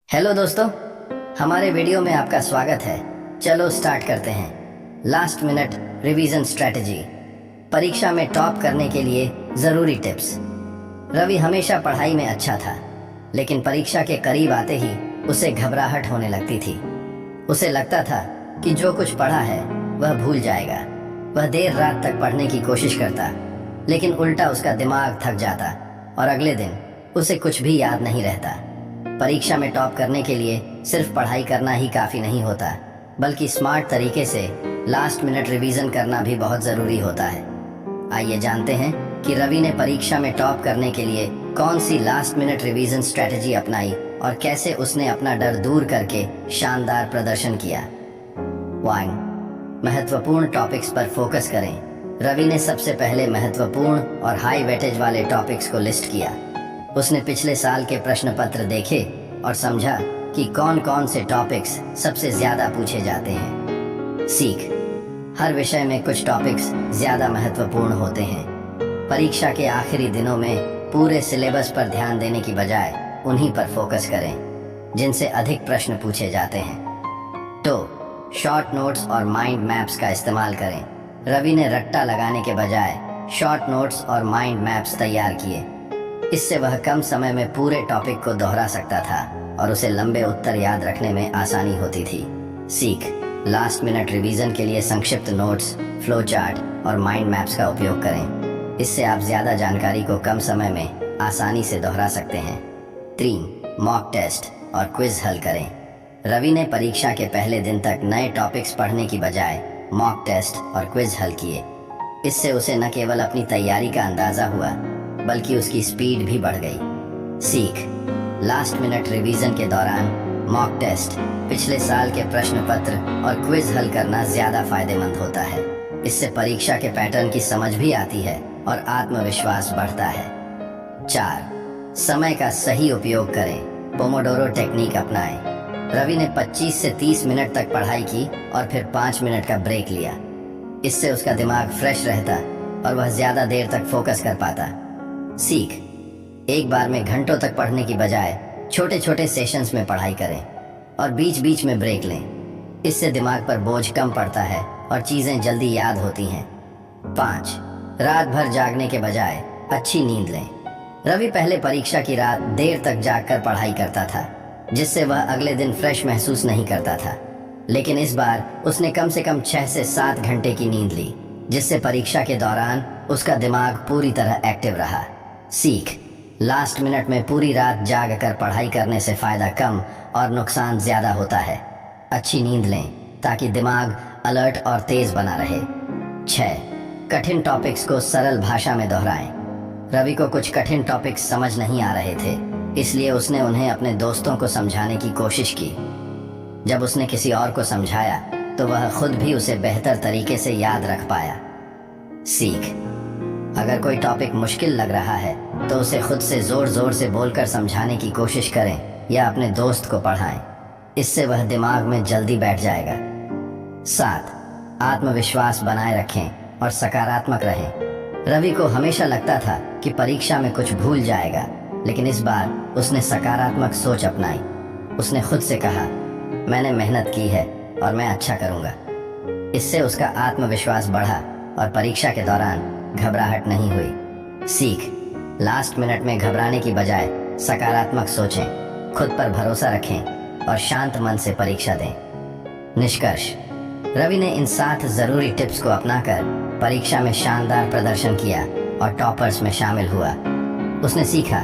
Hello दोस्तों, हमारे video में आपका स्वागत है। चलो स्टार्ट करते हैं। लास्ट मिनट रिवीजन स्ट्रेटजी, परीक्षा में टॉप करने के लिए ज़रूरी टिप्स। रवि हमेशा पढ़ाई में अच्छा था, लेकिन परीक्षा के करीब आते ही उसे घबराहट होने लगती थी। उसे लगता था कि जो कुछ पढ़ा है वह भूल जाएगा। वह देर रात तक पढ़ने की कोशिश करता, लेकिन उल्टा उसका दिमाग थक जाता और अगले दिन उसे कुछ भी याद नहीं रहता। परीक्षा में टॉप करने के लिए सिर्फ पढ़ाई करना ही काफ़ी नहीं होता, बल्कि स्मार्ट तरीके से लास्ट मिनट रिवीजन करना भी बहुत ज़रूरी होता है। आइए जानते हैं कि रवि ने परीक्षा में टॉप करने के लिए कौन सी लास्ट मिनट रिवीजन स्ट्रेटजी अपनाई और कैसे उसने अपना डर दूर करके शानदार प्रदर्शन किया। 1. महत्वपूर्ण टॉपिक्स पर फोकस करें। रवि ने सबसे पहले महत्वपूर्ण और हाई वेटेज वाले टॉपिक्स को लिस्ट किया। उसने पिछले साल के प्रश्न पत्र देखे और समझा कि कौन कौन से टॉपिक्स सबसे ज़्यादा पूछे जाते हैं। सीख, हर विषय में कुछ टॉपिक्स ज़्यादा महत्वपूर्ण होते हैं। परीक्षा के आखिरी दिनों में पूरे सिलेबस पर ध्यान देने की बजाय उन्हीं पर फोकस करें जिनसे अधिक प्रश्न पूछे जाते हैं। तो शॉर्ट नोट्स और माइंड मैप्स का इस्तेमाल करें। रवि ने रट्टा लगाने के बजाय शॉर्ट नोट्स और माइंड मैप्स तैयार किए। इससे वह कम समय में पूरे टॉपिक को दोहरा सकता था और उसे लंबे उत्तर याद रखने में आसानी होती थी। सीख, लास्ट मिनट रिवीजन के लिए संक्षिप्त नोट्स, फ्लो चार्ट और माइंड मैप्स का उपयोग करें। इससे आप ज़्यादा जानकारी को कम समय में आसानी से दोहरा सकते हैं। 3. मॉक टेस्ट और क्विज हल करें। रवि ने परीक्षा के पहले दिन तक नए टॉपिक्स पढ़ने की बजाय मॉक टेस्ट और क्विज हल किए। इससे उसे न केवल अपनी तैयारी का अंदाज़ा हुआ, बल्कि उसकी स्पीड भी बढ़ गई। सीख, लास्ट मिनट रिवीजन के दौरान मॉक टेस्ट, पिछले साल के प्रश्न पत्र और क्विज हल करना ज़्यादा फायदेमंद होता है। इससे परीक्षा के पैटर्न की समझ भी आती है और आत्मविश्वास बढ़ता है। 4. समय का सही उपयोग करें। पोमोडोरो टेक्निक अपनाएं। रवि ने 25 से 30 मिनट तक पढ़ाई की और फिर 5 मिनट का ब्रेक लिया। इससे उसका दिमाग फ्रेश रहता और वह ज़्यादा देर तक फोकस कर पाता। सीख, एक बार में घंटों तक पढ़ने की बजाय छोटे छोटे सेशंस में पढ़ाई करें और बीच बीच में ब्रेक लें। इससे दिमाग पर बोझ कम पड़ता है और चीज़ें जल्दी याद होती हैं। 5. रात भर जागने के बजाय अच्छी नींद लें। रवि पहले परीक्षा की रात देर तक जागकर पढ़ाई करता था, जिससे वह अगले दिन फ्रेश महसूस नहीं करता था। लेकिन इस बार उसने कम से कम 6 से 7 घंटे की नींद ली, जिससे परीक्षा के दौरान उसका दिमाग पूरी तरह एक्टिव रहा। सीख, लास्ट मिनट में पूरी रात जाग कर पढ़ाई करने से फ़ायदा कम और नुकसान ज़्यादा होता है। अच्छी नींद लें ताकि दिमाग अलर्ट और तेज़ बना रहे। 6. कठिन टॉपिक्स को सरल भाषा में दोहराएं। रवि को कुछ कठिन टॉपिक्स समझ नहीं आ रहे थे, इसलिए उसने उन्हें अपने दोस्तों को समझाने की कोशिश की। जब उसने किसी और को समझाया तो वह खुद भी उसे बेहतर तरीके से याद रख पाया। सीख, अगर कोई टॉपिक मुश्किल लग रहा है तो उसे खुद से ज़ोर ज़ोर से बोलकर समझाने की कोशिश करें या अपने दोस्त को पढ़ाएं। इससे वह दिमाग में जल्दी बैठ जाएगा। 7. आत्मविश्वास बनाए रखें और सकारात्मक रहें। रवि को हमेशा लगता था कि परीक्षा में कुछ भूल जाएगा, लेकिन इस बार उसने सकारात्मक सोच अपनाई। उसने खुद से कहा, मैंने मेहनत की है और मैं अच्छा करूँगा। इससे उसका आत्मविश्वास बढ़ा और परीक्षा के दौरान घबराहट नहीं हुई। सीख, लास्ट मिनट में घबराने की बजाय सकारात्मक सोचें, खुद पर भरोसा रखें और शांत मन से परीक्षा दें। निष्कर्ष, रवि ने इन 7 ज़रूरी टिप्स को अपनाकर परीक्षा में शानदार प्रदर्शन किया और टॉपर्स में शामिल हुआ। उसने सीखा